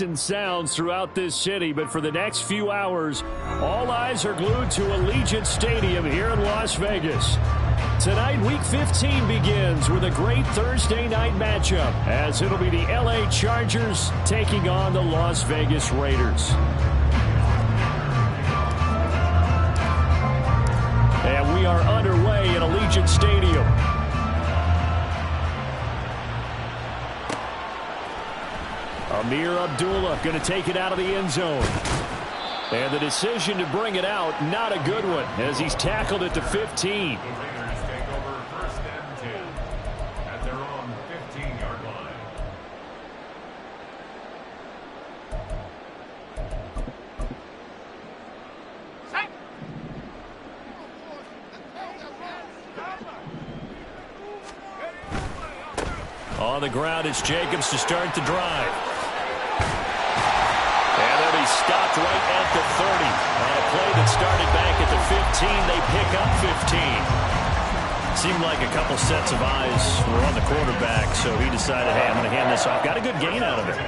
And sounds throughout this city, but for the next few hours, all eyes are glued to Allegiant Stadium here in Las Vegas. Tonight, Week 15 begins with a great Thursday night matchup, as it'll be the LA Chargers taking on the Las Vegas Raiders. And we are underway at Allegiant Stadium. Amir Abdullah going to take it out of the end zone. And the decision to bring it out, not a good one, as he's tackled at the 15. The Raiders take over 1st and 10 at their own 15-yard line. On the ground, it's Jacobs to start the drive. And they'll be stopped right at the 30. On a play that started back at the 15, they pick up 15. Seemed like a couple sets of eyes were on the quarterback, so he decided, hey, I'm going to hand this off. Got a good gain out of it.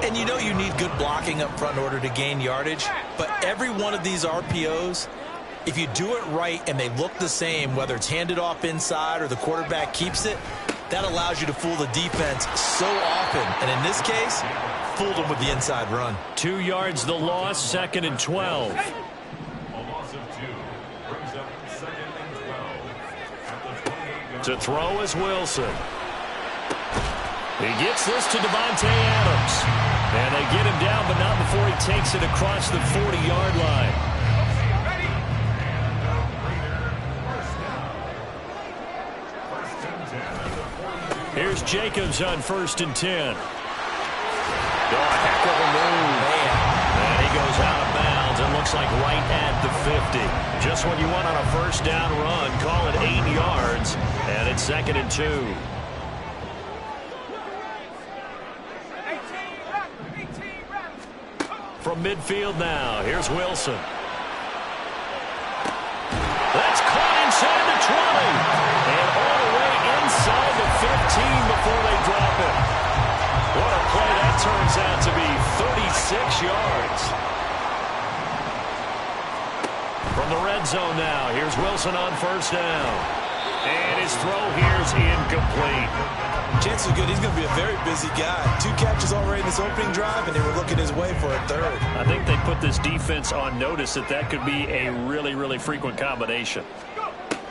And you know you need good blocking up front in order to gain yardage, but every one of these RPOs, if you do it right and they look the same, whether it's handed off inside or the quarterback keeps it, that allows you to fool the defense so often. And in this case, fooled them with the inside run. 2 yards the loss, 2nd and 12. A loss of 2 brings up 2nd and 12 at the 28-yard line. To throw is Wilson. He gets this to Devontae Adams. And they get him down, but not before he takes it across the 40-yard line. Here's Jacobs on 1st and 10. Oh, a heck of a move. And he goes out of bounds. It looks like right at the 50. Just what you want on a 1st down run. Call it 8 yards. And it's 2nd and 2. From midfield now, here's Wilson. That's caught inside the 20. And all the way inside the 15 before they drop it. What a play that turns out to be, 36 yards. From the red zone now, here's Wilson on 1st down. And his throw here's incomplete. Chances are good he's going to be a very busy guy. 2 catches already in this opening drive, and they were looking his way for a 3rd. I think they put this defense on notice that could be a really, really frequent combination.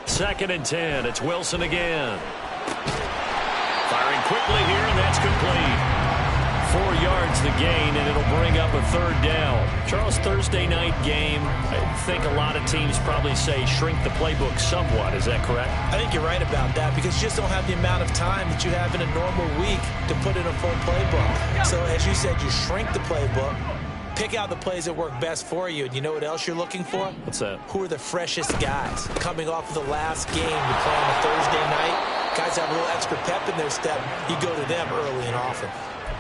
2nd and 10. It's Wilson again. Firing quickly here, and that's complete. 4 yards the gain, and it'll bring up a 3rd down. Charles, Thursday night game, I think a lot of teams probably say shrink the playbook somewhat. Is that correct? I think you're right about that because you just don't have the amount of time that you have in a normal week to put in a full playbook. So as you said, you shrink the playbook, pick out the plays that work best for you. And you know what else you're looking for? What's that? Who are the freshest guys? Coming off of the last game, you play on a Thursday night, guys have a little extra pep in their step. You go to them early and often.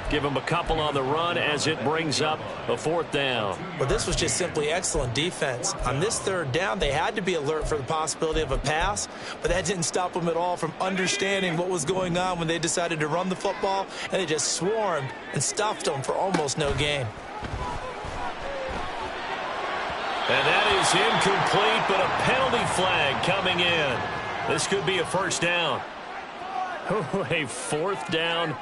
Give them a couple on the run as it brings up a 4th down. Well, this was just simply excellent defense. On this 3rd down, they had to be alert for the possibility of a pass, but that didn't stop them at all from understanding what was going on when they decided to run the football, and they just swarmed and stuffed them for almost no gain. And that is incomplete, but a penalty flag coming in. This could be a 1st down. A 4th down.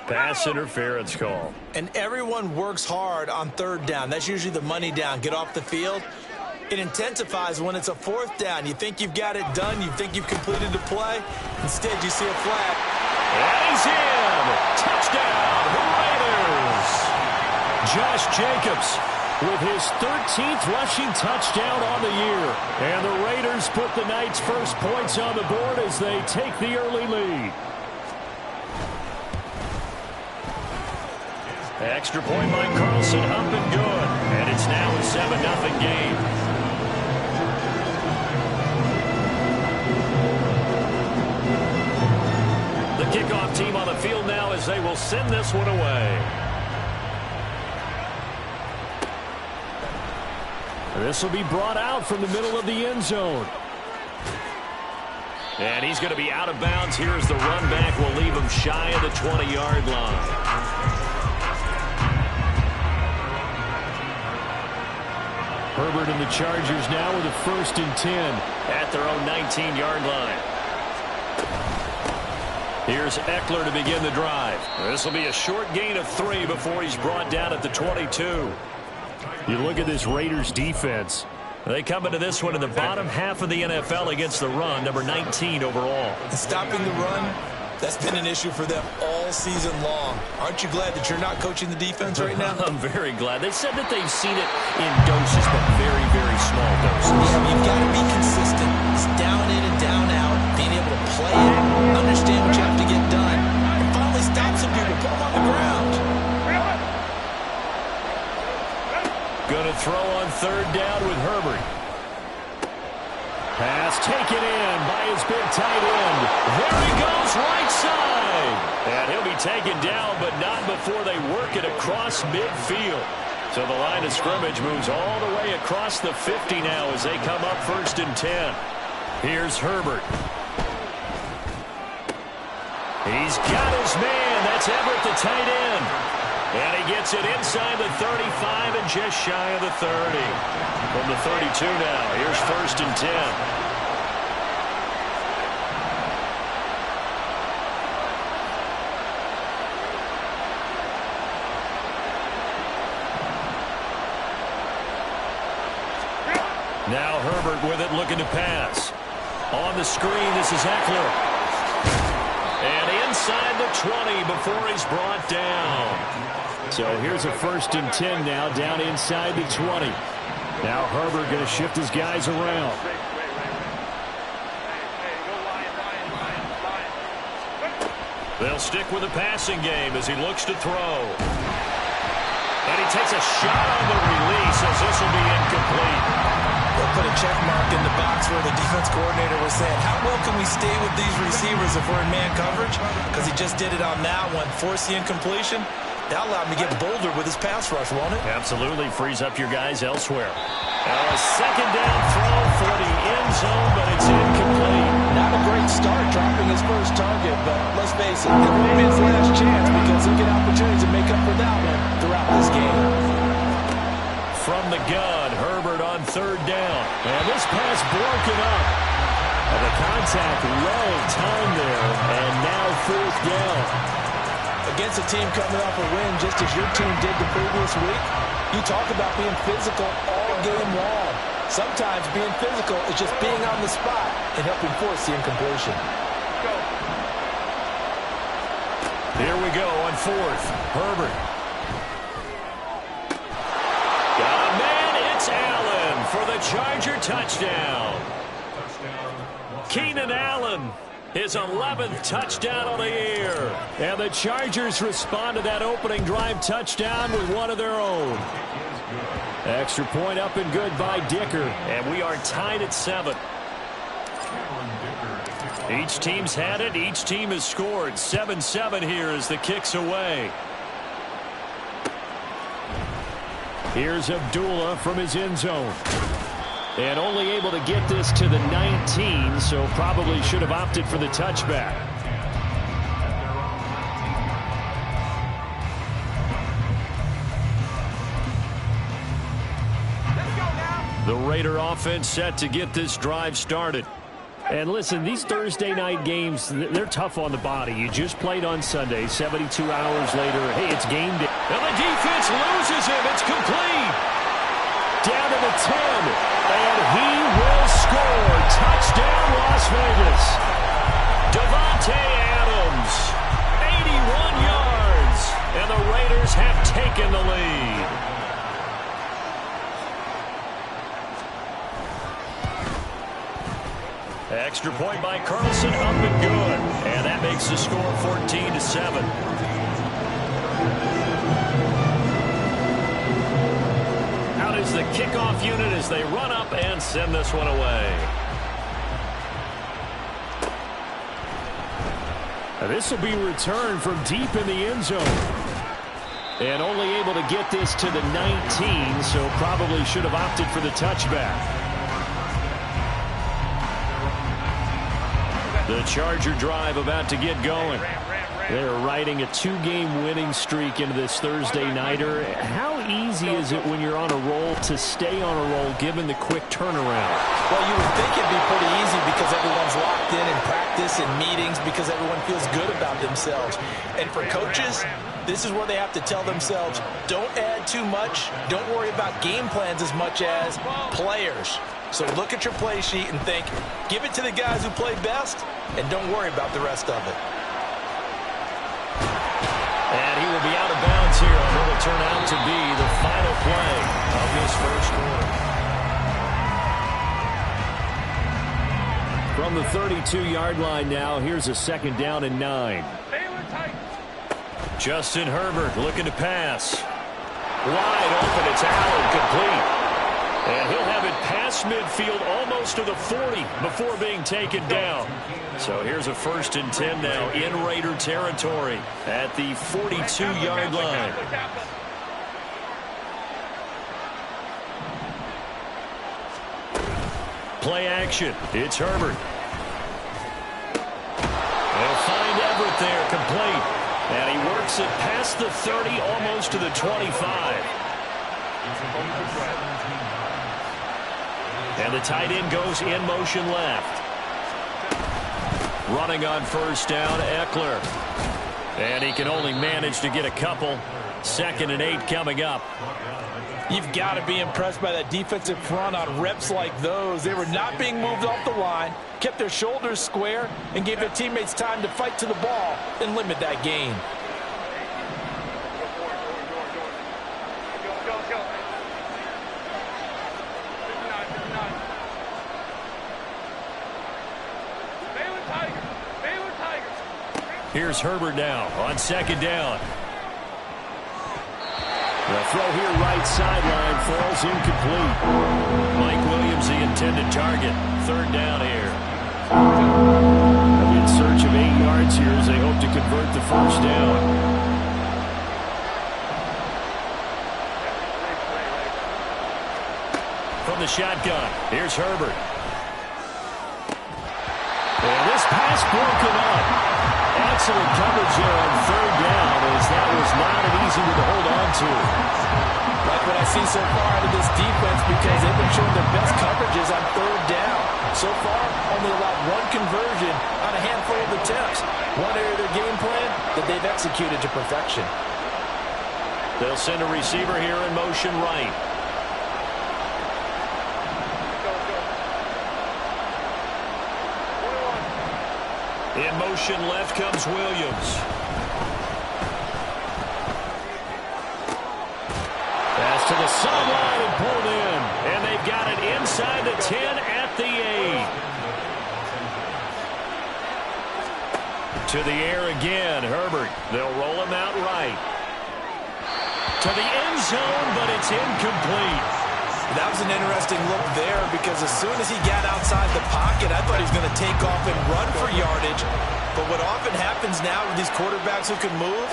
Pass interference call. And everyone works hard on 3rd down. That's usually the money down. Get off the field. It intensifies when it's a 4th down. You think you've got it done. You think you've completed the play. Instead, you see a flag. And he's in. Touchdown, the Raiders. Josh Jacobs with his 13th rushing touchdown on the year. And the Raiders put the night's first points on the board as they take the early lead. Extra point by Carlson, up and good. And it's now a 7-0 game. The kickoff team on the field now as they will send this one away. This will be brought out from the middle of the end zone. And he's going to be out of bounds. Here's the run back. Will leave him shy of the 20-yard line. Herbert and the Chargers now with a 1st and 10 at their own 19-yard line. Here's Eckler to begin the drive. This will be a short gain of 3 before he's brought down at the 22. You look at this Raiders defense. They come into this one in the bottom half of the NFL against the run, number 19 overall. And stopping the run, that's been an issue for them all season long. Aren't you glad that you're not coaching the defense right now? I'm very glad. They said that they've seen it in doses, but very, very small doses. Yeah, you've got to be consistent. It's down in and down out, being able to play it, understand what you have to get done, and finally stop some people, put them on the ground. Going to throw on 3rd down with Herbert. Pass taken in by his big tight end. There he goes, right side. And he'll be taken down, but not before they work it across midfield. So the line of scrimmage moves all the way across the 50 now as they come up 1st and 10. Here's Herbert. He's got his man. That's Everett, the tight end. And he gets it inside the 35 and just shy of the 30. From the 32 now, here's 1st and 10. Now Herbert with it, looking to pass. On the screen, this is Eckler. And inside the 20 before he's brought down. So here's a 1st and 10 now, down inside the 20. Now Herbert going to shift his guys around. They'll stick with the passing game as he looks to throw. And he takes a shot on the release as this will be incomplete. They'll put a check mark in the box where the defense coordinator was saying, how well can we stay with these receivers if we're in man coverage? Because he just did it on that one, force the incompletion. That allowed him to get bolder with his pass rush, won't it? Absolutely. Frees up your guys elsewhere. Now a 2nd down throw for the end zone, but it's incomplete. Not a great start dropping his first target, but let's face it, it won't be his last chance because he'll get opportunities to make up for that one throughout this game. From the gun, Herbert on 3rd down. And this pass broken up. And the contact well timed there, and now 4th down. Against a team coming off a win just as your team did the previous week, you talk about being physical all game long. Sometimes being physical is just being on the spot and helping force the incompletion. Here we go on 4th. Herbert. Got a man, it's Allen for the Charger touchdown. Keenan Allen. His 11th touchdown on the year. And the Chargers respond to that opening drive touchdown with one of their own. Extra point up and good by Dicker. And we are tied at 7. Each team's had it. Each team has scored. 7-7 here as the kick's away. Here's Abdullah from his end zone. And only able to get this to the 19, so probably should have opted for the touchback. The Raider offense set to get this drive started. And listen, these Thursday night games, they're tough on the body. You just played on Sunday, 72 hours later. Hey, it's game day. And the defense loses him. It's complete. Down to the 10. And he will score. Touchdown, Las Vegas. Devontae Adams, 81 yards. And the Raiders have taken the lead. Extra point by Carlson, up and good. And that makes the score 14-7. Out is the kickoff unit as they run up and send this one away. Now this will be returned from deep in the end zone. And only able to get this to the 19, so probably should have opted for the touchback. The Charger drive about to get going. They're riding a 2-game winning streak into this Thursday nighter. How easy easy is it when you're on a roll to stay on a roll given the quick turnaround? Well, you would think it'd be pretty easy because everyone's locked in practice and meetings because everyone feels good about themselves. And for coaches, this is where they have to tell themselves, don't add too much. Don't worry about game plans as much as players. So look at your play sheet and think, give it to the guys who play best, and don't worry about the rest of it. And he will be out of bounds here on what will turn out to be the final play of this first quarter. From the 32-yard line now, here's a 2nd down and 9. Justin Herbert looking to pass. Wide open, it's Allen, complete. And he'll have it past midfield almost to the 40 before being taken down. So here's a 1st and 10 now in Raider territory at the 42-yard line. Play action. It's Herbert. They'll find Everett there, complete. And he works it past the 30, almost to the 25. And the tight end goes in motion left. Running on 1st down, Eckler. And he can only manage to get a couple. 2nd and 8 coming up. You've got to be impressed by that defensive front on reps like those. They were not being moved off the line, kept their shoulders square, and gave their teammates time to fight to the ball and limit that gain. Here's Herbert now on 2nd down. The throw here right sideline falls incomplete. Mike Williams the intended target. 3rd down here. In search of 8 yards here as they hope to convert the 1st down. From the shotgun, here's Herbert. And this pass broken up. Excellent coverage there on 3rd down as that was not an easy one to hold on to. Like what I see so far out of this defense because they've been showing their best coverages on 3rd down. So far, only allowed 1 conversion on a handful of attempts. One area of their game plan that they've executed to perfection. They'll send a receiver here in motion right. In motion left comes Williams. Pass to the sideline and pulled in. And they've got it inside the 10 at the 8. To the air again, Herbert. They'll roll him out right. To the end zone, but it's incomplete. That was an interesting look there because as soon as he got outside the pocket, I thought he was going to take off and run for yardage. But what often happens now with these quarterbacks who can move,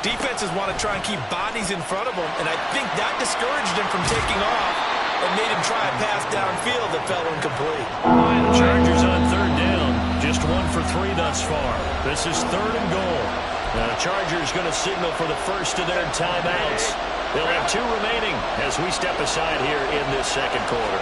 defenses want to try and keep bodies in front of them, and I think that discouraged him from taking off and made him try a pass downfield that fell incomplete. Chargers on 3rd down, just 1 for 3 thus far. This is 3rd and goal. Now the Chargers going to signal for the first of their timeouts. They'll have 2 remaining as we step aside here in this 2nd quarter.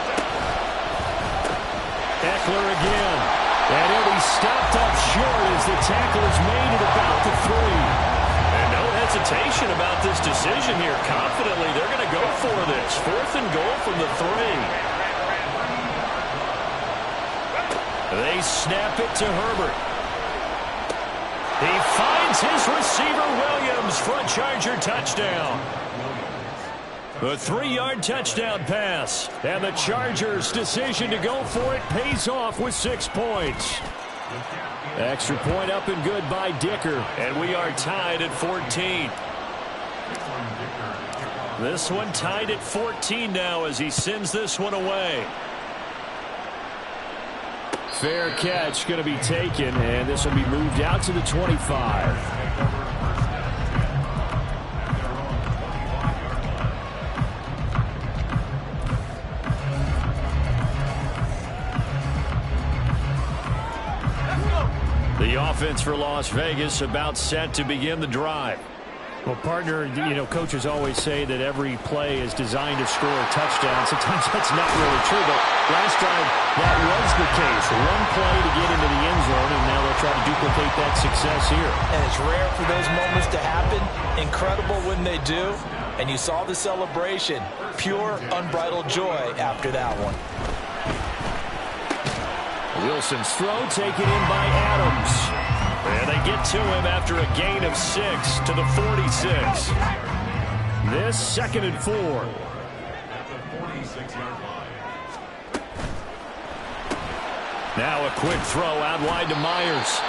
Eckler again. And he'll be stopped up short as the tackle is made at about the 3. And no hesitation about this decision here. Confidently, they're going to go for this. 4th and goal from the 3. They snap it to Herbert. He finds his receiver, Williams, for a Charger touchdown. A 3-yard touchdown pass. And the Chargers' decision to go for it pays off with 6 points. Extra point up and good by Dicker. And we are tied at 14. This one tied at 14 now as he sends this one away. Fair catch going to be taken, and this will be moved out to the 25. The offense for Las Vegas about set to begin the drive. Well, partner, coaches always say that every play is designed to score a touchdown. Sometimes that's not really true, but last time that was the case. One play to get into the end zone, and now they'll try to duplicate that success here. And it's rare for those moments to happen. Incredible when they do. And you saw the celebration. Pure, unbridled joy after that one. Wilson's throw taken in by Adams. And they get to him after a gain of 6 to the 46. This 2nd and 4. At the 46-yard line. Now a quick throw out wide to Myers.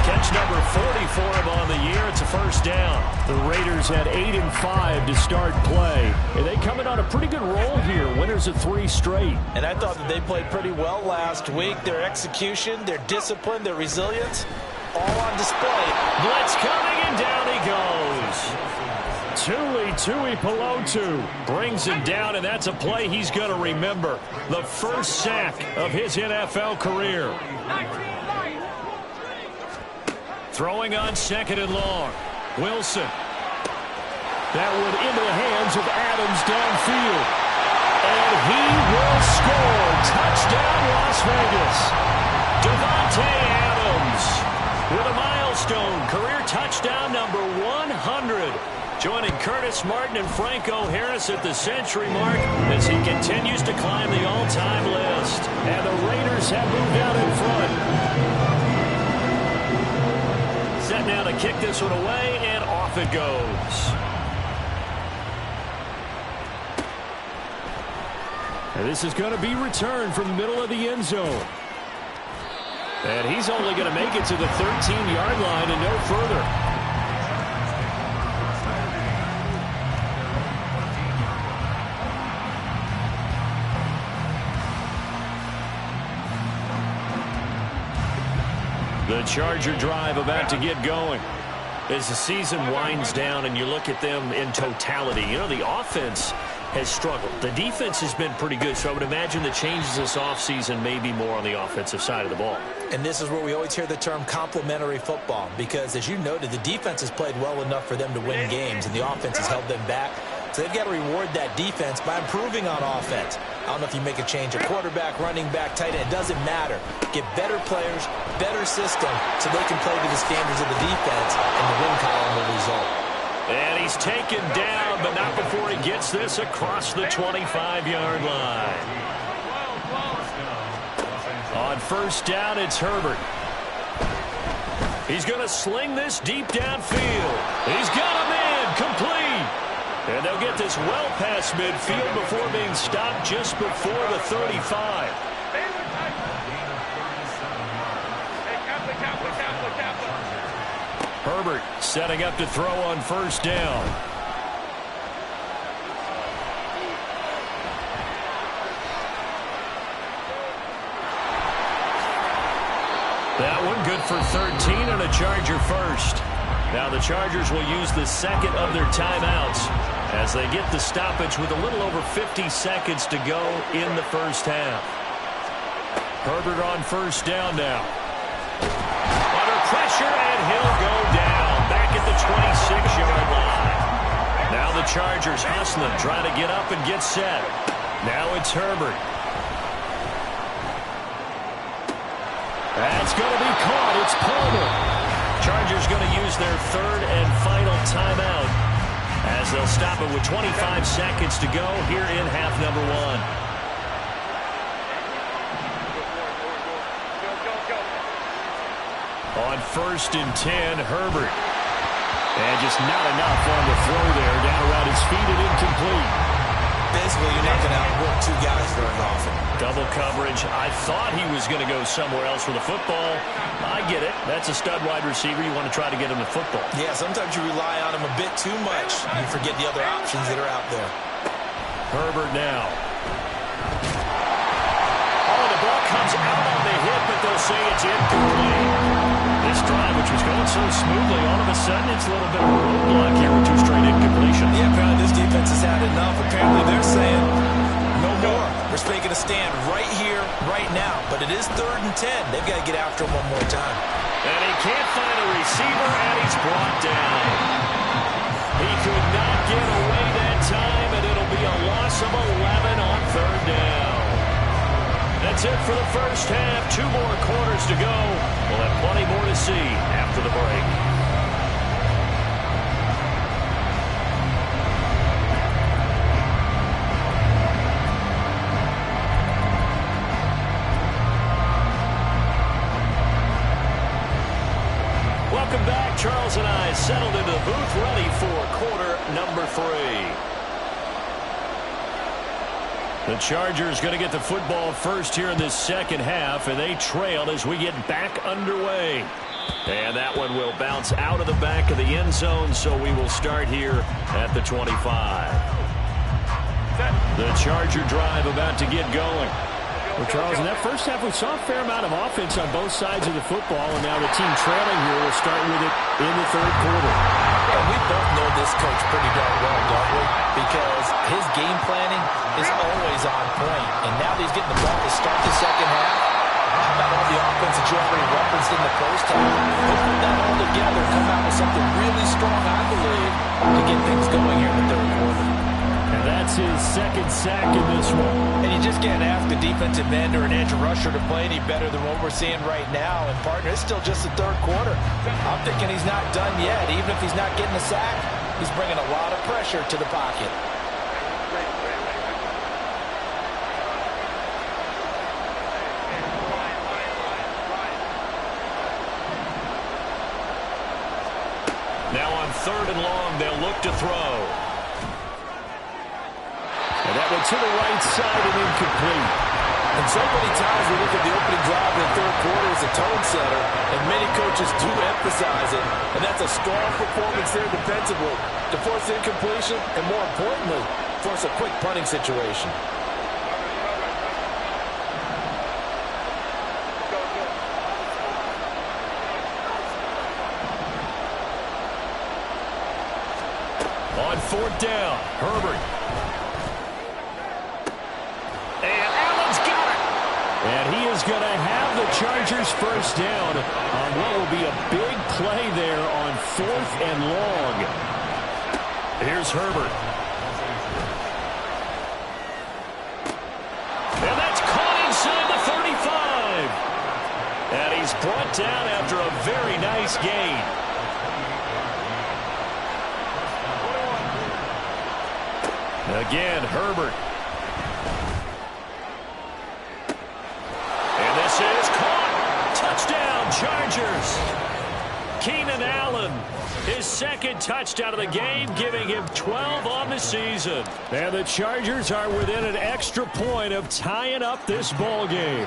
Catch number 40 for him on the year. It's a first down. The Raiders had 8 and 5 to start play. And they come in on a pretty good roll here. Winners of 3 straight. And I thought that they played pretty well last week. Their execution, their discipline, their resilience, all on display. Blitz coming, and down he goes. Tui Pelotu brings him down, and that's a play he's going to remember. The first sack of his NFL career. Throwing on 2nd and long. Wilson. That one into the hands of Adams downfield. And he will score. Touchdown, Las Vegas. Devontae Adams with a milestone career touchdown number 100. Joining Curtis Martin and Franco Harris at the century mark as he continues to climb the all-time list. And the Raiders have moved out in front. Set now to kick this one away, and off it goes. And this is going to be returned from the middle of the end zone. And he's only going to make it to the 13-yard line and no further. The Charger drive about to get going. As the season winds down and you look at them in totality, the offense has struggled. The defense has been pretty good, so I would imagine the changes this offseason may be more on the offensive side of the ball. And this is where we always hear the term complementary football, because as you noted, the defense has played well enough for them to win games, and the offense has held them back. So they've got to reward that defense by improving on offense. I don't know if you make a change at quarterback, running back, tight end. It doesn't matter. Get better players, better system, so they can play to the standards of the defense, and the win column will result. And he's taken down, but not before he gets this across the 25-yard line. On first down, it's Herbert. He's going to sling this deep downfield. He's got him in, complete. And they'll get this well past midfield before being stopped just before the 35. Herbert setting up to throw on first down. That one good for 13 and a Charger first. Now the Chargers will use the second of their timeouts as they get the stoppage with a little over 50 seconds to go in the first half. Herbert on first down now. Under pressure, and he'll go down back at the 26-yard line. Now the Chargers hustling, trying to get up and get set. Now it's Herbert. That's going to be caught. It's Palmer. Chargers going to use their third and final timeout as they'll stop it with 25 seconds to go here in half number 1. On first and 10, Herbert. And just not enough on the throw there. Down around his feet and incomplete. Basically, you're not going to outwork two guys very often. Double coverage. I thought he was going to go somewhere else with the football. I get it. That's a stud wide receiver. You want to try to get him the football. Yeah, sometimes you rely on him a bit too much. You forget the other options that are out there. Herbert now. Oh, the ball comes out on the hit, but they'll say it's incomplete. This drive, which was going so smoothly, all of a sudden it's a little bit of a roadblock here with 2 straight incompletions. Yeah, apparently this defense has had enough. Apparently they're saying no more. We're making a stand right here, right now. But it is 3rd and 10. They've got to get after him one more time. And he can't find a receiver, and he's brought down. He could not get away that time, and it'll be a loss of 11 on third down. That's it for the first half. 2 more quarters to go. We'll have plenty more to see after the break. Welcome back. Charles and I settled into the booth, ready for quarter number 3. The Chargers going to get the football first here in this second half, and they trail as we get back underway. And that one will bounce out of the back of the end zone, so we will start here at the 25. The Charger drive about to get going. Well, Charles, in that first half, we saw a fair amount of offense on both sides of the football, and now the team trailing here will start with it in the third quarter. Yeah, we both know this coach pretty darn well, don't we? Because his game planning is always on point, and now that he's getting the ball to start the second half, how about all the offense that you already referenced in the first half? He'll put that all together, come out with something really strong, I believe, to get things going here in the third quarter. And that's his second sack in this one. And you just can't ask a defensive end or an edge rusher to play any better than what we're seeing right now. And, partner, it's still just the third quarter. I'm thinking he's not done yet. Even if he's not getting a sack, he's bringing a lot of pressure to the pocket. Now on third and long, they'll look to throw. And that one to the right side and incomplete. And so many times we look at the opening drive in the third quarter as a tone setter, and many coaches do emphasize it. And that's a strong performance there defensively to force incompletion and, more importantly, force a quick punting situation. On fourth down, Herbert. And Allen's got it. And he is going to have the Chargers first down on what will be a big play there on fourth and long. Here's Herbert. And that's caught inside the 35. And he's brought down after a very nice gain. Again, Herbert. And this is caught. Touchdown, Chargers. Keenan Allen, his second touchdown of the game, giving him 12 on the season. And the Chargers are within an extra point of tying up this ball game.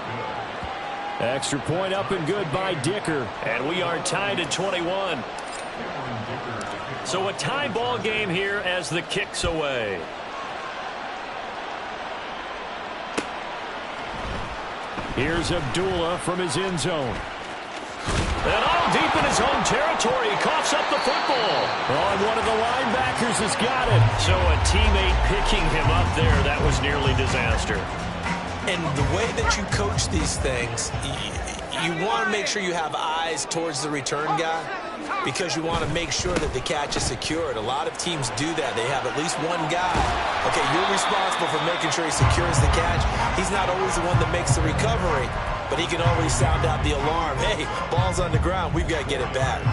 Extra point up and good by Dicker. And we are tied at 21. So a tie ball game here as the kick's away. Here's Abdullah from his end zone. And all deep in his own territory, he coughs up the football. Oh, and one of the linebackers has got it. So a teammate picking him up there, that was nearly disaster. And the way that you coach these things, you want to make sure you have eyes towards the return guy because you want to make sure that the catch is secured. A lot of teams do that. They have at least one guy. Okay, you're responsible for making sure he secures the catch. He's not always the one that makes the recovery, but he can always sound out the alarm. Hey, ball's on the ground. We've got to get it back.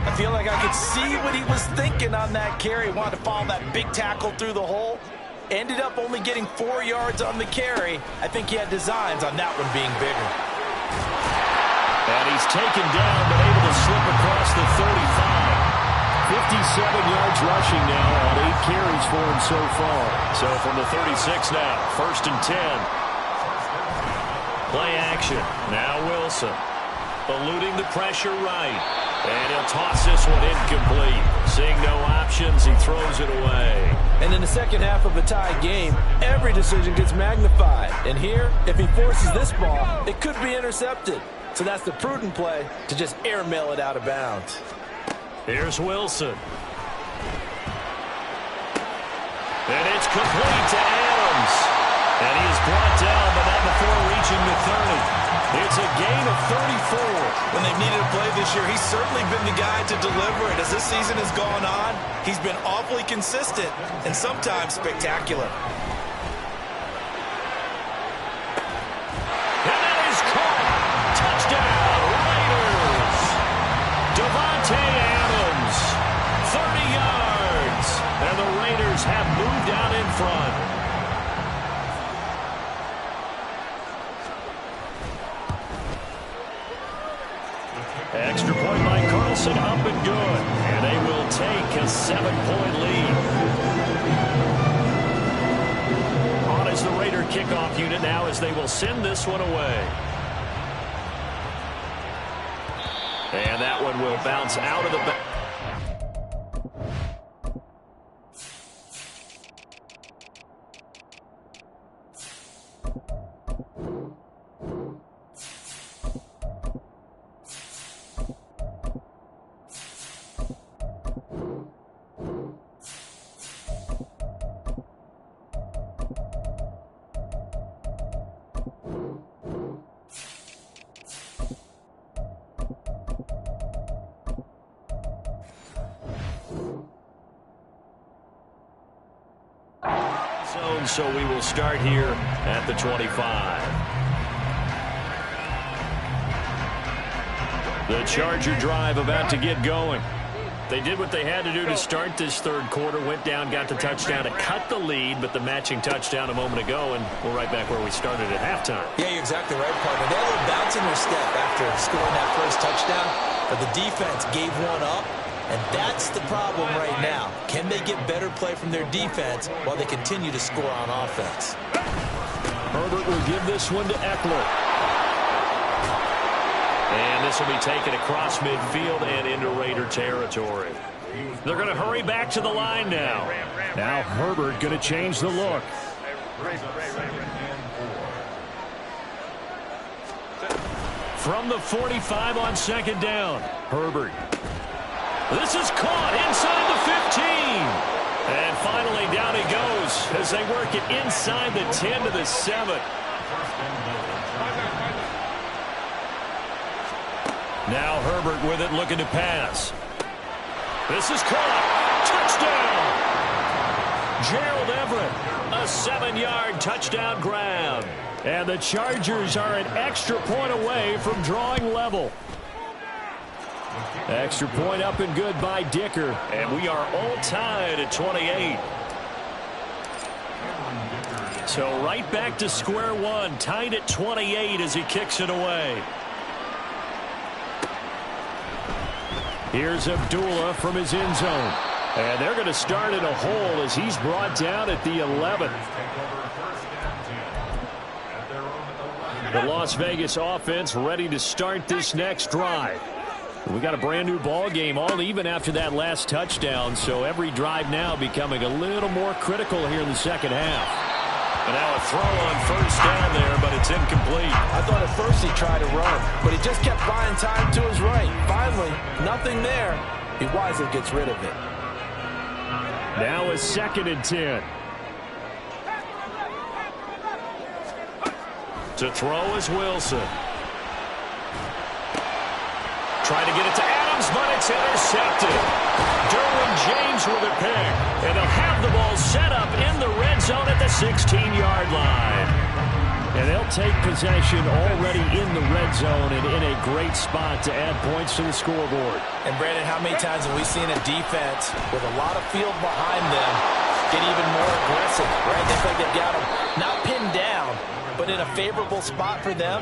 I feel like I could see what he was thinking on that carry. Wanted to follow that big tackle through the hole. Ended up only getting 4 yards on the carry. I think he had designs on that one being bigger. And he's taken down, but able to slip across the 35. 57 yards rushing now on 8 carries for him so far. So from the 36 now, first and 10. Play action. Now Wilson. Eluding the pressure right. And he'll toss this one incomplete. Seeing no options, he throws it away. And in the second half of a tie game, every decision gets magnified. And here, if he forces this ball, it could be intercepted. So that's the prudent play to just airmail it out of bounds. Here's Wilson. And it's complete to Adams. And he is brought down, but that before reaching the 30. It's a gain of 34. When they've needed a play this year, he's certainly been the guy to deliver it. As this season has gone on, he's been awfully consistent and sometimes spectacular. And that is caught. Touchdown, Raiders. Devontae Adams, 30 yards. And the Raiders have moved out in front. Extra point by Carlson, up and good. And they will take a 7-point lead. On is the Raider kickoff unit now as they will send this one away. And that one will bounce out of the back. So we will start here at the 25. The Charger drive about to get going. They did what they had to do to start this third quarter. Went down, got the touchdown to cut the lead, but the matching touchdown a moment ago, and we're right back where we started at halftime. Yeah, you're exactly right, partner. They had a little bounce in their step after scoring that first touchdown, but the defense gave one up. And that's the problem right now. Can they get better play from their defense while they continue to score on offense? Herbert will give this one to Eckler. And this will be taken across midfield and into Raider territory. They're going to hurry back to the line now. Now Herbert going to change the look. From the 45 on second down, Herbert. This is caught inside the 15. And finally down he goes as they work it inside the 10 to the 7. Now Herbert with it, looking to pass. This is caught. Touchdown. Gerald Everett, a 7-yard touchdown grab. And the Chargers are an extra point away from drawing level. Extra point up and good by Dicker. And we are all tied at 28. So right back to square one. Tied at 28 as he kicks it away. Here's Abdullah from his end zone. And they're going to start in a hole as he's brought down at the 11. The Las Vegas offense ready to start this next drive. We got a brand new ball game, all even after that last touchdown, so every drive now becoming a little more critical here in the second half. And now a throw on first down there, but it's incomplete. I thought at first he tried to run, but he just kept buying time to his right. Finally, nothing there. He wisely gets rid of it. Now a 2nd and 10. To throw is Wilson. Trying to get it to Adams, but it's intercepted. Derwin James with a pick. And they'll have the ball set up in the red zone at the 16-yard line. And they'll take possession already in the red zone and in a great spot to add points to the scoreboard. And, Brandon, how many times have we seen a defense with a lot of field behind them get even more aggressive, right? They feel like they've got them not pinned down, but in a favorable spot for them.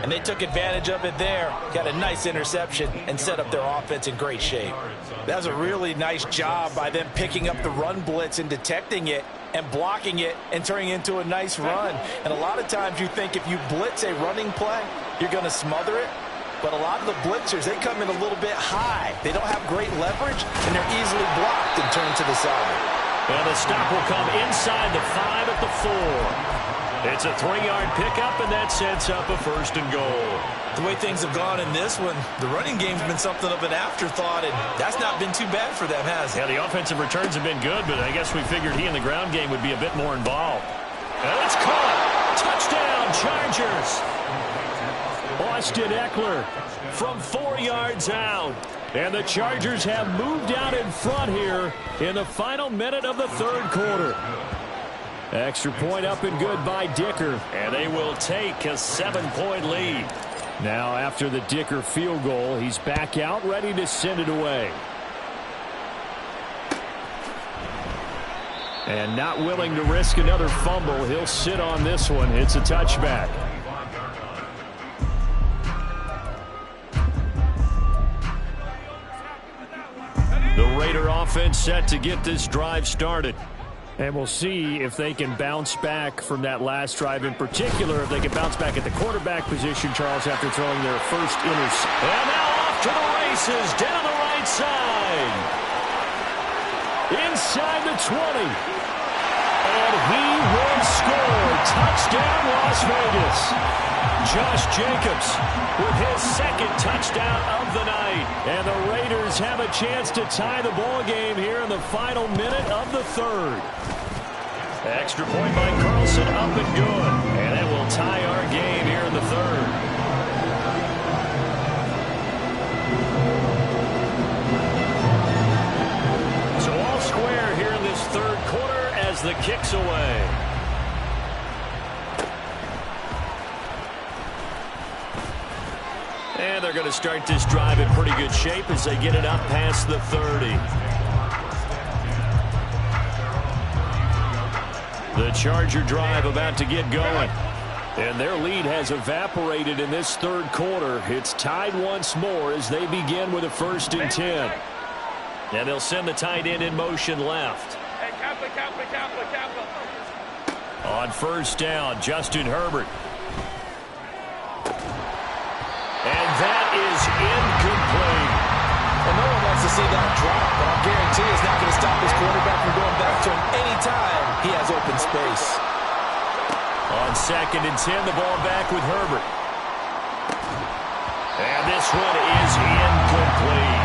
And they took advantage of it there, got a nice interception, and set up their offense in great shape. That was a really nice job by them picking up the run blitz and detecting it and blocking it and turning it into a nice run. And a lot of times you think if you blitz a running play, you're going to smother it. But a lot of the blitzers, they come in a little bit high. They don't have great leverage, and they're easily blocked and turned to the side. And the stop will come inside the 5 at the 4. It's a 3-yard pickup, and that sets up a 1st and goal. The way things have gone in this one, the running game's been something of an afterthought, and that's not been too bad for them, has it? Yeah, the offensive returns have been good, but I guess we figured he in the ground game would be a bit more involved. And it's caught. Touchdown, Chargers. Austin Eckler from 4 yards out. And the Chargers have moved out in front here in the final minute of the third quarter. Extra point up and good by Dicker. And they will take a 7-point lead. Now after the Dicker field goal, he's back out ready to send it away. And not willing to risk another fumble. He'll sit on this one. It's a touchback. The Raider offense set to get this drive started. And we'll see if they can bounce back from that last drive, in particular if they can bounce back at the quarterback position, Charles, after throwing their first interception. And now off to the races, down the right side. Inside the 20. And he will score. Touchdown, Las Vegas. Josh Jacobs with his second touchdown of the night. And the Raiders have a chance to tie the ball game here in the final minute of the third. Extra point by Carlson, up and good. And it will tie our game here in the third. So all square here in this third quarter as the kick's away. And they're going to start this drive in pretty good shape as they get it up past the 30. The Charger drive about to get going. And their lead has evaporated in this third quarter. It's tied once more as they begin with a 1st and 10. And they'll send the tight end in motion left. On 1st down, Justin Herbert. And that is incomplete. And no one wants to see that drop, but I guarantee it's not going to stop this quarterback from going back to him anytime he has open space. On 2nd and 10, the ball back with Herbert. And this one is incomplete.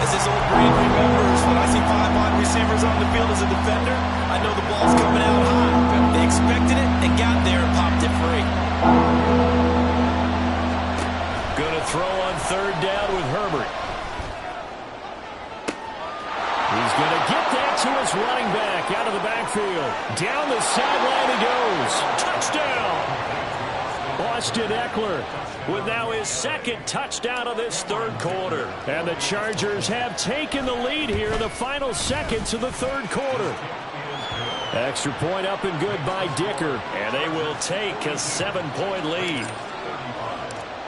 As this old breed remembers, when I see 5 wide receivers on the field as a defender, I know the ball's coming out high. They expected it and got there and popped it free. Going to throw on 3rd down with Herbert. He's going to get that to his running back out of the backfield. Down the sideline he goes. Touchdown! Austin Eckler with now his 2nd touchdown of this third quarter. And the Chargers have taken the lead here in the final seconds of the third quarter. Extra point up and good by Dicker. And they will take a 7-point lead.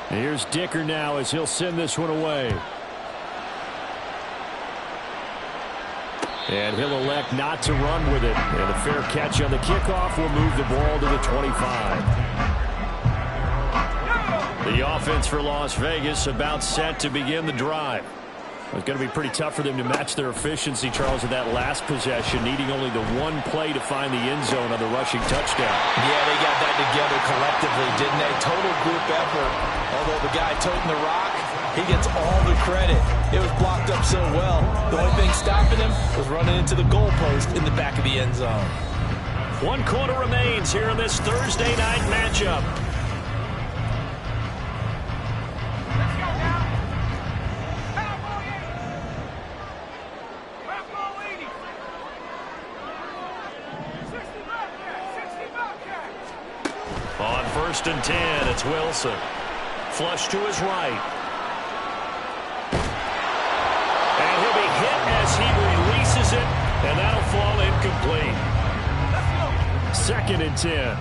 Here's Dicker now as he'll send this one away. And he'll elect not to run with it. And a fair catch on the kickoff will move the ball to the 25. The offense for Las Vegas about set to begin the drive. It's going to be pretty tough for them to match their efficiency, Charles, in that last possession, needing only the one play to find the end zone on the rushing touchdown. Yeah, they got that together collectively, didn't they? Total group effort. Although the guy toting the rock, he gets all the credit. It was blocked up so well. The only thing stopping him was running into the goalpost in the back of the end zone. 1 quarter remains here in this Thursday night matchup. On 1st and 10, it's Wilson. Flush to his right. And he'll be hit as he releases it, and that'll fall incomplete. 2nd and 10.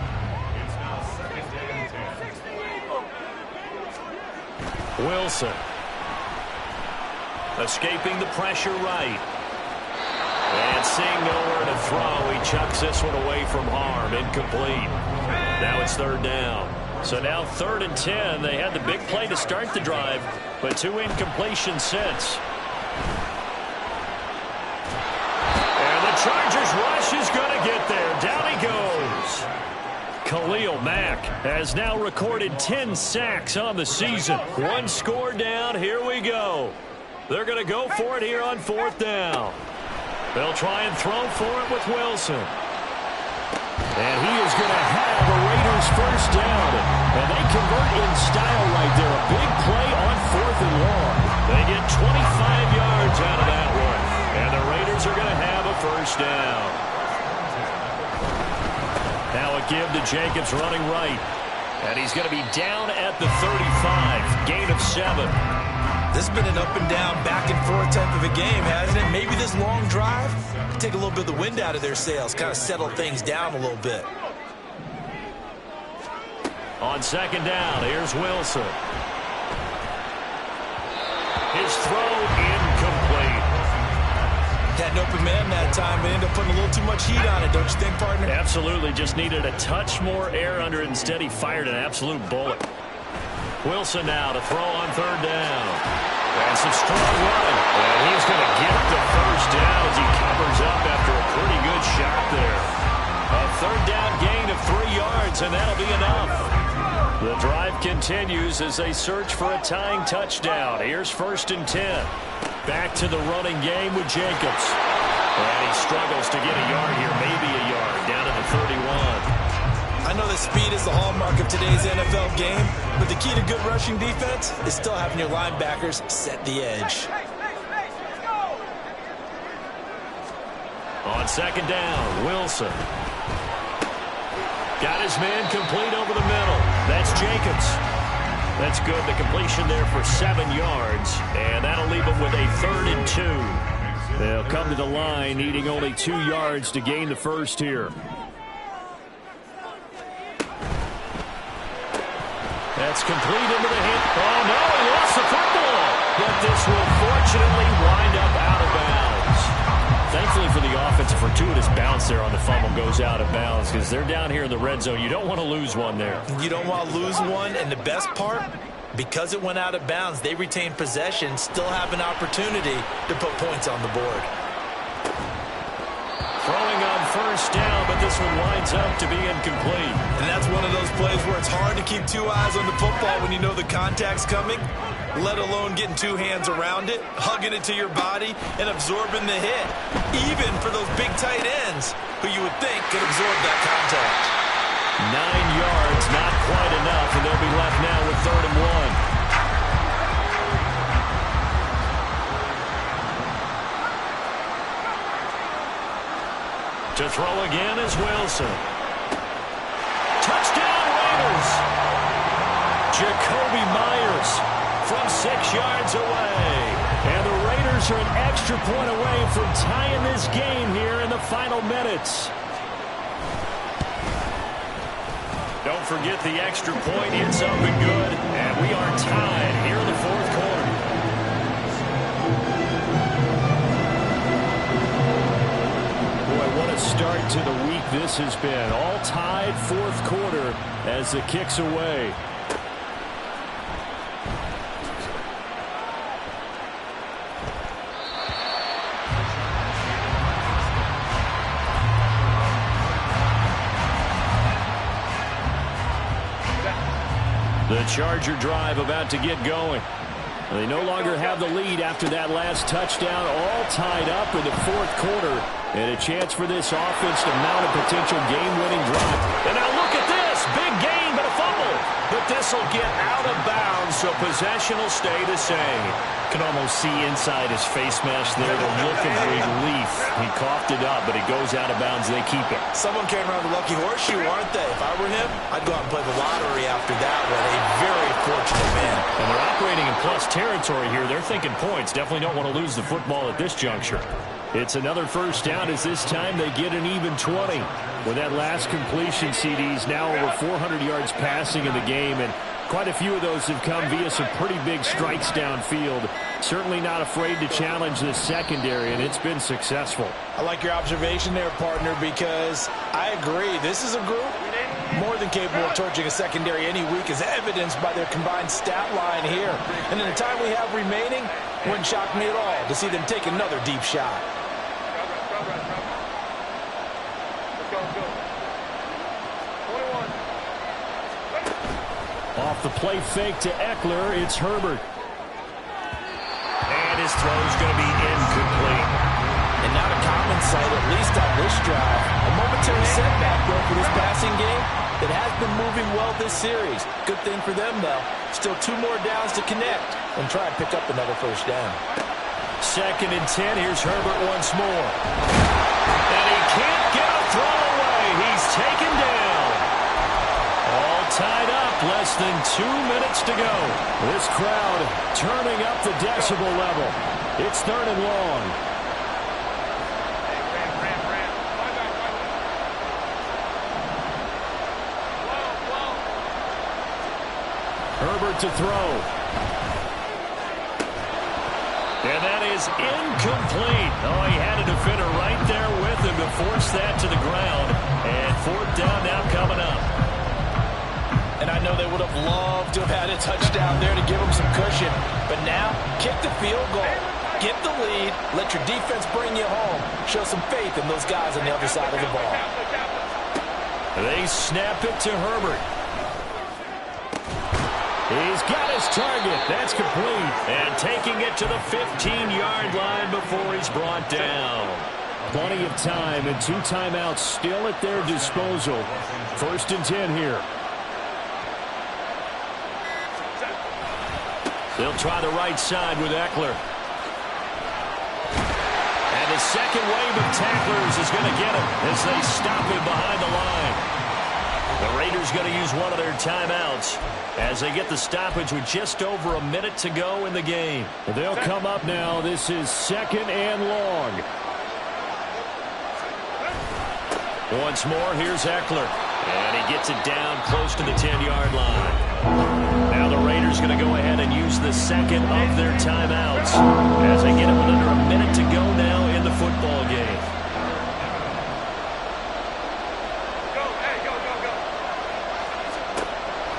Wilson. Escaping the pressure right. And seeing nowhere to throw, he chucks this one away from harm. Incomplete. Now it's 3rd down. So now 3rd and 10. They had the big play to start the drive, but 2 incompletions since. And the Chargers rush is going to get there. Down he goes. Khalil Mack has now recorded 10 sacks on the season. 1 score down. Here we go. They're going to go for it here on 4th down. They'll try and throw for it with Wilson. And he is going to have a Raiders Raiders first down. And they convert in style right there. A big play on 4th and long. They get 25 yards out of that one. And the Raiders are going to have a first down. Now a give to Jacobs running right. And he's going to be down at the 35. Gain of 7. This has been an up and down, back and forth type of a game, hasn't it? Maybe this long drive take a little bit of the wind out of their sails, kind of settle things down a little bit. On second down, here's Wilson. His throw incomplete. Had an open man that time, but ended up putting a little too much heat on it, don't you think, partner? Absolutely. Just needed a touch more air under it. Instead, he fired an absolute bullet. Wilson now to throw on third down. And some strong running. And he's going to get the first down as he covers up after a pretty good shot there. A third down gain of 3 yards, and that'll be enough. The drive continues as they search for a tying touchdown. Here's 1st and 10. Back to the running game with Jacobs. And he struggles to get a yard here, maybe a yard, down to the 31. I know that speed is the hallmark of today's NFL game, but the key to good rushing defense is still having your linebackers set the edge. On second down, Wilson. Got his man complete over the middle. That's Jacobs. That's good. The completion there for 7 yards, and that'll leave him with a 3rd and 2. They'll come to the line needing only 2 yards to gain the first here. That's complete into the hit. Oh, no, he lost the football. But this will fortunately wind up out of bounds. Thankfully for the offense, a fortuitous bounce there on the fumble goes out of bounds because they're down here in the red zone. You don't want to lose one there. You don't want to lose one, and the best part, because it went out of bounds, they retain possession, still have an opportunity to put points on the board. Throwing on first down, but this one winds up to be incomplete. And that's one of those plays where it's hard to keep 2 eyes on the football when you know the contact's coming, let alone getting 2 hands around it, hugging it to your body, and absorbing the hit, even for those big tight ends who you would think could absorb that contact. 9 yards, not quite enough, and they'll be left now with 3rd and 1. To throw again is Wilson. Touchdown Raiders! Jacoby Myers from 6 yards away. And the Raiders are an extra point away from tying this game here in the final minutes. Don't forget the extra point. It's up and good. And we are tied here in the 4th quarter. What a start to the week this has been. All tied 4th quarter as the kick's away. The Charger drive about to get going. They no longer have the lead after that last touchdown, all tied up in the 4th quarter. And a chance for this offense to mount a potential game-winning drive. And now look at this. Big gain, but a fumble. But this will get out of bounds, so possession will stay the same. Can almost see inside his face mask there the look of relief. He coughed it up, but it goes out of bounds. They keep it. Someone came around the lucky horseshoe, aren't they? If I were him, I'd go out and play the lottery after that one. A very fortunate man. And they're operating in plus territory here. They're thinking points. Definitely don't want to lose the football at this juncture. It's another first down as this time they get an even 20. With that last completion, CD's now over 400 yards passing in the game, and quite a few of those have come via some pretty big strikes downfield. Certainly not afraid to challenge this secondary, and it's been successful. I like your observation there, partner, because I agree. This is a group more than capable of torching a secondary any week, as evidenced by their combined stat line here. And in the time we have remaining, wouldn't shock me at all to see them take another deep shot. Off the play fake to Eckler, it's Herbert. And his throw's going to be incomplete. And not a common sight, at least on this drive. A momentary setback, though, for this passing game that has been moving well this series. Good thing for them, though. Still 2 more downs to connect and try and pick up another first down. 2nd and 10. Here's Herbert once more. And he can't get a throw away. He's taken down. All tied up. Less than 2 minutes to go. This crowd turning up the decibel level. It's 3rd and long. Herbert to throw. And that is incomplete. Oh, he had a defender right there with him to force that to the ground. And 4th down now coming up. And I know they would have loved to have had a touchdown there to give them some cushion. But now, kick the field goal. Get the lead. Let your defense bring you home. Show some faith in those guys on the other side of the ball. They snap it to Herbert. He's got his target. That's complete. And taking it to the 15-yard line before he's brought down. Plenty of time and 2 timeouts still at their disposal. 1st and 10 here. They'll try the right side with Eckler. And the second wave of tacklers is going to get him as they stop him behind the line. The Raiders going to use one of their timeouts as they get the stoppage with just over a minute to go in the game. They'll come up now. This is 2nd and long. Once more, here's Eckler. And he gets it down close to the 10-yard line. Now the Raiders going to go ahead and use the second of their timeouts as they get it with under a minute to go now in the football game.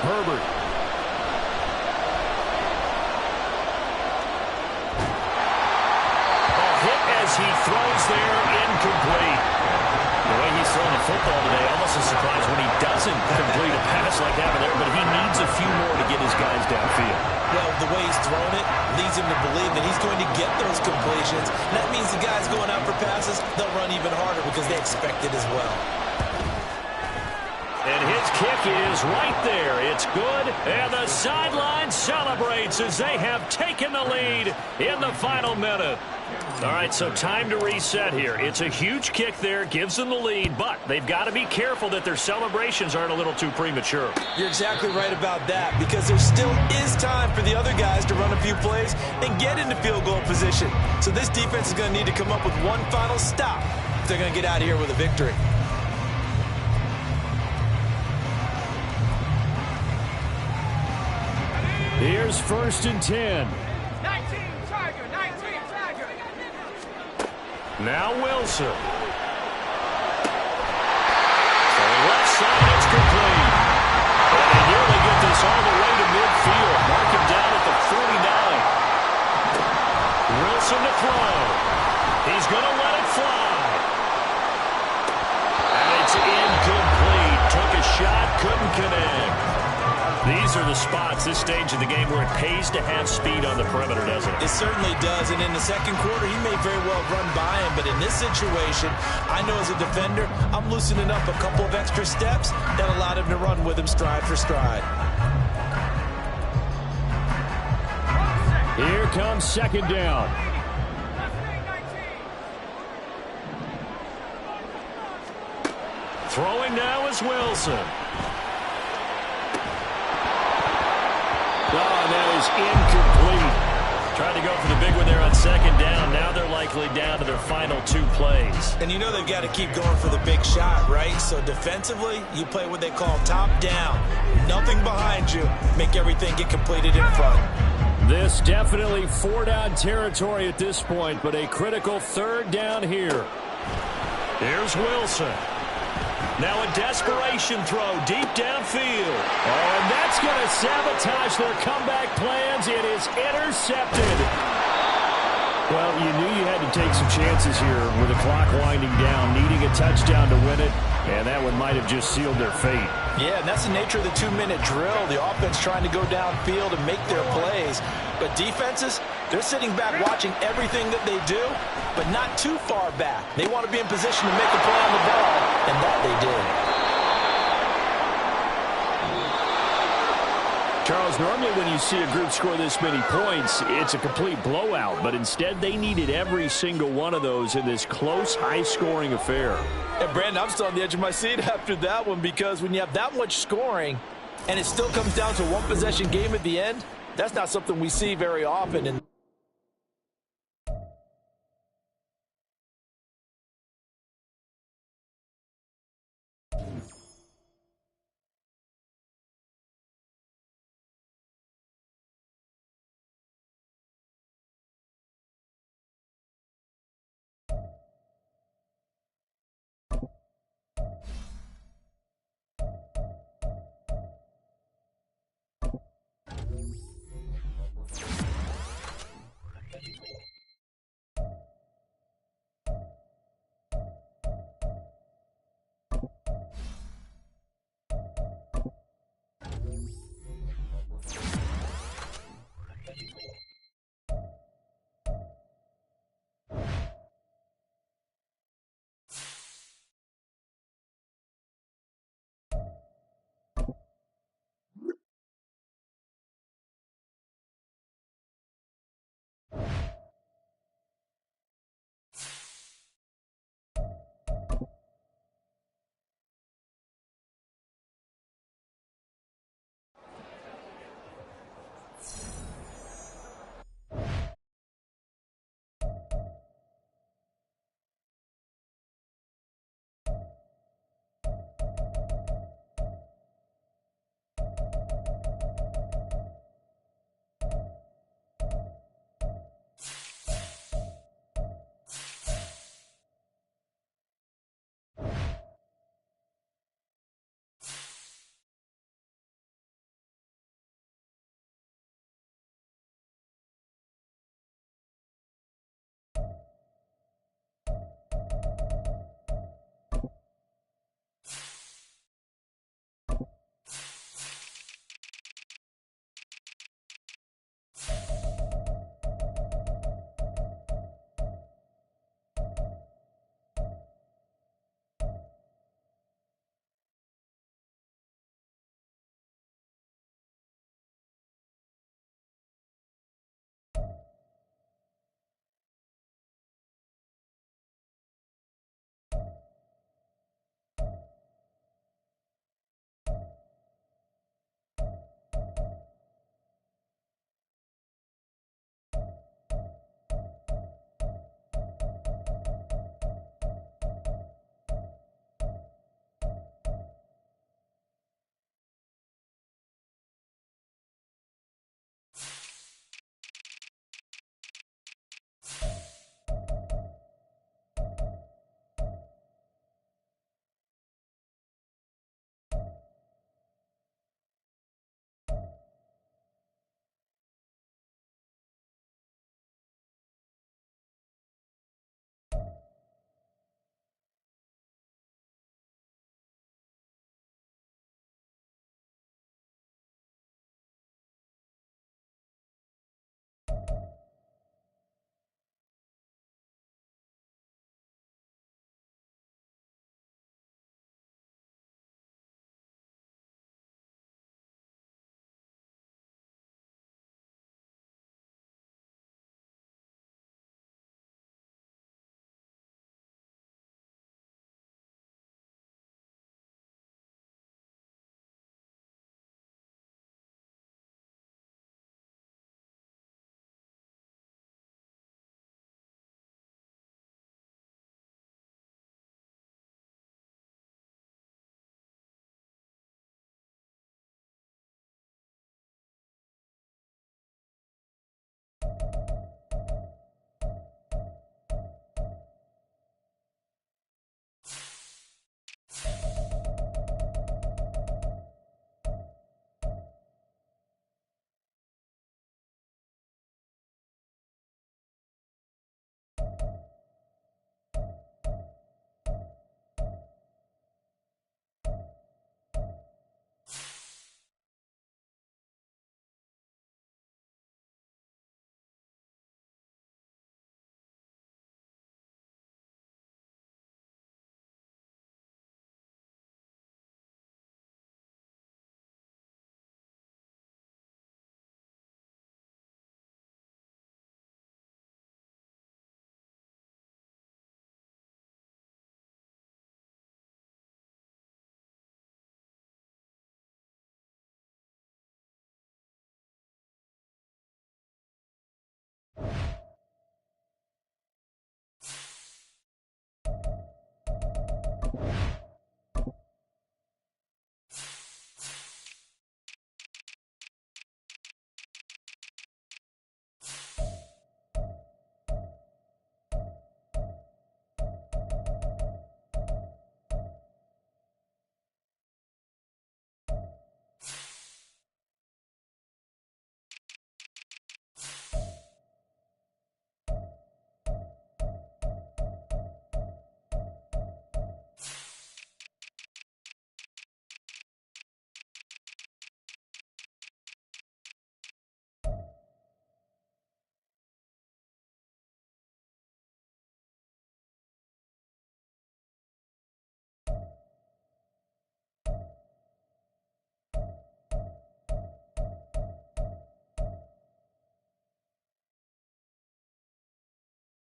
Herbert. A hit as he throws there, incomplete. The way he's throwing the football today, almost a surprise when he doesn't complete a pass like that there, but he needs a few more to get his guys downfield. Well, the way he's thrown it leads him to believe that he's going to get those completions. And that means the guys going out for passes, they'll run even harder because they expect it as well. And his kick is right there. It's good. And the sideline celebrates as they have taken the lead in the final minute. All right, so time to reset here. It's a huge kick there, gives them the lead, but they've got to be careful that their celebrations aren't a little too premature. You're exactly right about that because there still is time for the other guys to run a few plays and get into field goal position. So this defense is going to need to come up with one final stop if they're going to get out of here with a victory. Here's 1st and 10. 19 Tiger, 19 Tiger. Now Wilson. So left side, it's complete. And they nearly get this all the way to midfield. Mark him down at the 49. Wilson to throw. He's going to let it fly. And it's incomplete. Took a shot, couldn't connect. These are the spots, this stage of the game, where it pays to have speed on the perimeter, doesn't it? It certainly does, and in the second quarter, he may very well run by him, but in this situation, I know as a defender, I'm loosening up a couple of extra steps that allowed him to run with him stride for stride. Here comes 2nd down. Throwing now is Wilson. Oh, that is incomplete. Tried to go for the big one there on 2nd down. Now they're likely down to their final 2 plays. And you know they've got to keep going for the big shot, right? So defensively, you play what they call top down. Nothing behind you. Make everything get completed in front. This definitely 4-down territory at this point, but a critical 3rd down here. Here's Wilson. Now a desperation throw deep downfield. Oh, and that's going to sabotage their comeback plans. It is intercepted. Well, you knew you had to take some chances here with the clock winding down, needing a touchdown to win it, and that one might have just sealed their fate. Yeah, and that's the nature of the 2-minute drill. The offense trying to go downfield and make their plays. But defenses, they're sitting back watching everything that they do, but not too far back. They want to be in position to make a play on the ball, and that they did. Charles, normally when you see a group score this many points, it's a complete blowout. But instead, they needed every single one of those in this close, high-scoring affair. And, Brandon, I'm still on the edge of my seat after that one, because when you have that much scoring and it still comes down to one possession game at the end, that's not something we see very often. And